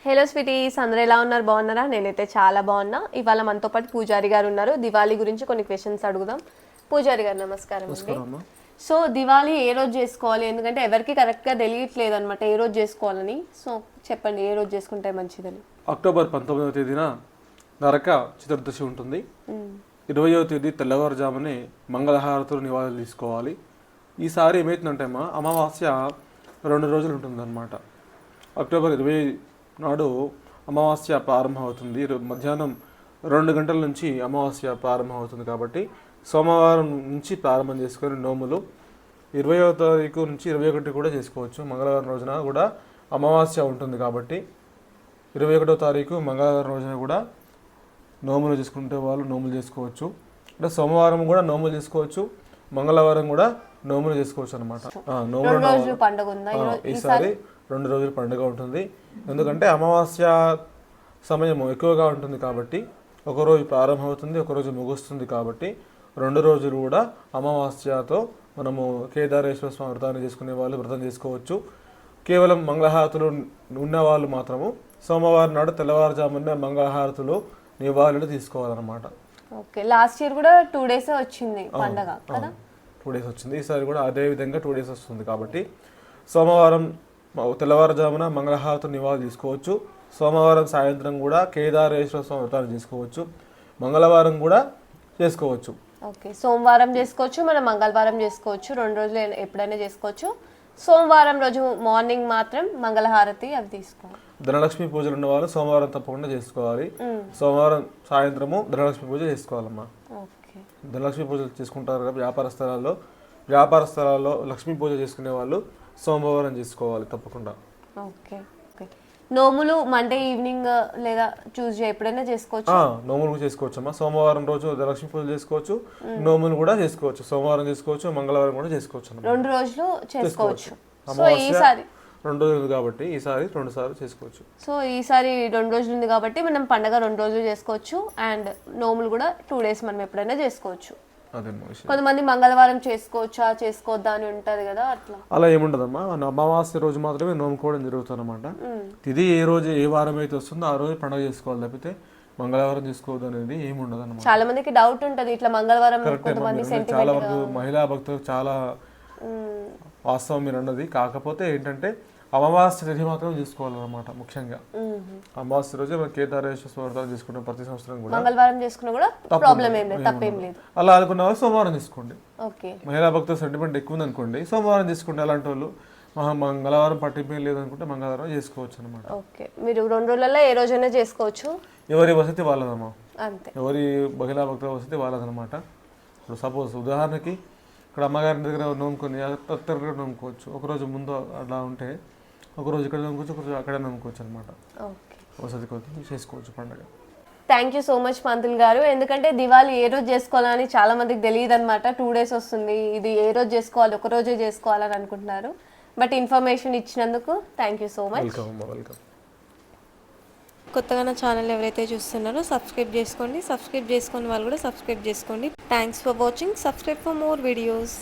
Hello sweeties, అందరూ ఎలా ఉన్నారు? బాగున్నారా? నేనైతే చాలా బాగున్నా. ఇవాళ మనతో పాటు పూజారి గారు ఉన్నారు. దివాళీ గురించి కొన్ని క్వశ్చన్స్ అడుగుదాం. పూజారి గారు నమస్కారం అండి. సో దివాళీ ఏ రోజు చేసుకోవాలి? ఎందుకంటే ఎవరికి కరెక్ట్గా తెలియట్లేదు అనమాట ఏ రోజు చేసుకోవాలని. సో చెప్పండి, ఏ రోజు చేసుకుంటే మంచిదని. అక్టోబర్ 19వ తేదీన నరక చతుర్దశి ఉంటుంది. 20వ తేదీ తెల్లవారుజామునే మంగళహారతులు నివాళులు తీసుకోవాలి. ఈసారి ఏమవుతుందంటే అమావాస్య 2 రోజులు ఉంటుందన్నమాట. అక్టోబర్ 20 నాడు అమావాస్య ప్రారంభమవుతుంది. మధ్యాహ్నం 2 గంటల నుంచి అమావాస్య ప్రారంభమవుతుంది. కాబట్టి సోమవారం నుంచి ప్రారంభం చేసుకొని నోములు 20వ తారీఖు నుంచి 21 కూడా చేసుకోవచ్చు. మంగళవారం రోజున కూడా అమావాస్య ఉంటుంది కాబట్టి 21వ తారీఖు మంగళవారం రోజున కూడా నోములు చేసుకుంటే వాళ్ళు నోములు చేసుకోవచ్చు. అంటే సోమవారం కూడా నోములు చేసుకోవచ్చు, మంగళవారం కూడా నోములు చేసుకోవచ్చు అనమాట. ఈసారి 2 రోజులు పండుగ ఉంటుంది. ఎందుకంటే అమావాస్య సమయం ఎక్కువగా ఉంటుంది కాబట్టి ఒకరోజు ప్రారంభమవుతుంది, ఒకరోజు ముగుస్తుంది. కాబట్టి 2 రోజులు కూడా అమావాస్యతో మనము కేదారేశ్వర స్వామి వ్రతాన్ని చేసుకునే వాళ్ళు వ్రతం చేసుకోవచ్చు. కేవలం మంగళహారతులు ఉన్నవాళ్ళు మాత్రము సోమవారం నాడు తెల్లవారుజామున మంగళహారతులు నివాళులు తీసుకోవాలన్నమాట. ఓకే, లాస్ట్ ఇయర్ కూడా 2 days వచ్చింది పండగ కదా? 2 days వచ్చింది. ఈసారి కూడా అదే విధంగా 2 days వస్తుంది. కాబట్టి సోమవారం తెల్లవారుజామున మంగళహారతులు నివాళులు తీసుకోవచ్చు. సోమవారం సాయంత్రం కూడా కేదారేశ్వర స్వామి వ్రతాన్ని చేసుకోవచ్చు. మంగళవారం కూడా చేసుకోవచ్చు. ఓకే, సోమవారం చేసుకోవచ్చు, మనం మంగళవారం చేసుకోవచ్చు. 2 రోజులు ఎప్పుడైనా చేసుకోవచ్చు. సోమవారం రోజు మార్నింగ్ మాత్రం మంగళహారతి అవి తీసుకోవాలి. ధనలక్ష్మి పూజలు ఉన్న వాళ్ళు సోమవారం తప్పకుండా చేసుకోవాలి. సోమవారం సాయంత్రము ధనలక్ష్మి పూజ చేసుకోవాలమ్మా. ధనలక్ష్మి పూజలు చేసుకుంటారు కదా వ్యాపార స్థలాల్లో లక్ష్మీ పూజ చేసుకునే వాళ్ళు సోమవారం చేసుకోవాలి తప్పకుండా. ఓకే ఓకే, నోములు మండే ఈవినింగ్ లేదా ట్యూస్డే ఎప్పుడైనా చేసుకోవచ్చు. నోములు చేసుకోవచ్చమ్మా. సోమవారం రోజు ధనలక్ష్మి పూజలు చేసుకోవచ్చు, నోములు కూడా చేసుకోవచ్చు. సోమవారం చేసుకోవచ్చు, మంగళవారం కూడా చేసుకోవచ్చు. 2 రోజులు చేసుకోవచ్చు. ఈసారి 2 రోజులు కాబట్టి ఈసారి 2 సార్లు చేసుకోవచ్చు. సో ఈసారి 2 రోజులు ఉంది కాబట్టి మనం పండగ 2 రోజులు చేసుకోవచ్చు. అండ్ నోములు కూడా 2 days మనం ఎప్పుడైనా చేసుకోవచ్చు. కొంతమంది మంగళవారం చేసుకోవద్దా అని ఉంటది కదా, అలా ఏముండదమ్మా. అమావాస్య రోజు మాత్రమే నోముకోవడం జరుగుతుంది అనమాట. ఇది ఏ రోజు ఏ వారం అయితే వస్తుందో ఆ రోజు పండుగ చేసుకోవాలి తప్పితే మంగళవారం చేసుకోవద్దు అనేది ఏమి ఉండదు అనమాట. చాలా మందికి డౌట్ ఉంటది ఇట్లా మంగళవారం. చాలా వరకు మహిళా భక్తులు చాలా వాస్తవం మీరు అన్నది. కాకపోతే ఏంటంటే అమావాస్య తిథి మాత్రం చేసుకోవాలన్నమాట. ముఖ్యంగా అమావాస్య రోజు మనం కేదారేశ్వర స్వామి చేసుకుంటాం ప్రతి సంవత్సరం కూడా. మంగళవారం చేసుకున్నా కూడా ప్రాబ్లం ఏం లేదు, తప్పేం లేదు. అలా అనుకున్న వాళ్ళు సోమవారం తీసుకోండి. మహిళా భక్తుల సెంటిమెంట్ ఎక్కువ ఉంది అనుకోండి, సోమవారం తీసుకోండి. అలాంటి వాళ్ళు మంగళవారం పట్టింపు లేదు అనుకుంటే మంగళవారం చేసుకోవచ్చు అనమాట. ఓకే, మీరు 2 రోజులలో ఏ రోజైనా చేసుకోవచ్చు. ఎవరి వసతి వాళ్ళదమ్మా, అంతే. ఎవరి మహిళా భక్తుల వసతి వాళ్ళదనమాట. ఇప్పుడు సపోజ్ ఉదాహరణకి ఇక్కడ అమ్మగారి దగ్గర నోముకొని దగ్గర నోముకోవచ్చు. ఒకరోజు ముందు అలా ఉంటే ఒకరోజు ఇక్కడ నమ్ముకోవచ్చు, ఒకరోజు అక్కడ నమ్ముకోవచ్చు అనమాట. వసతి కొద్ది చేసుకోవచ్చు పండుగ. థ్యాంక్ యూ సో మచ్ పంతులు గారు. ఎందుకంటే దివాళీ ఏ రోజు చేసుకోవాలని చాలా మందికి తెలియదు అనమాట. 2 days వస్తుంది, ఇది ఏ రోజు చేసుకోవాలి, ఒక రోజే చేసుకోవాలని అనుకుంటున్నారు. బట్ ఇన్ఫర్మేషన్ ఇచ్చినందుకు thank you so much. Welcome. కొత్తగా నా ఛానల్ ఎవరైతే చూస్తున్నారో సబ్స్క్రైబ్ చేసుకోండి. సబ్స్క్రైబ్ చేసుకుని వాళ్ళు కూడా సబ్స్క్రైబ్ చేసుకోండి. Thanks for watching. Subscribe for more videos.